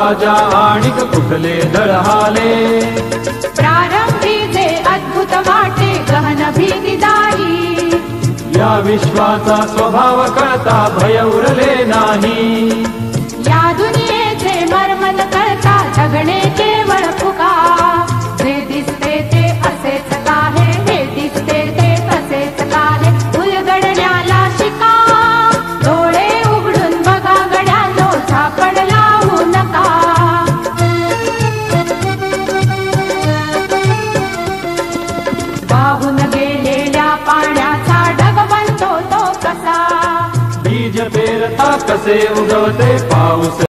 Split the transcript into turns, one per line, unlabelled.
राजा आणिक कुठले दळहाले.
प्रारंभी जे अद्भुत वाटे गहन भीतीदायी,
या विश्वाचा स्वभाव कळता भय उरले नाही.
या दुनियेचे मर्म न कळता जगणे केवळ फुका. जे दिसते ते असेच काहे, हे दिसते ते असेच काहे, उलगडण्याला शिका. डोळे उघडून बघा गड्यानो, झापड लावू नका. वाहून गेलेल्या पाण्याचा ढग बनतो तो कसा.
बीज पेरता कसे उगवते पाऊस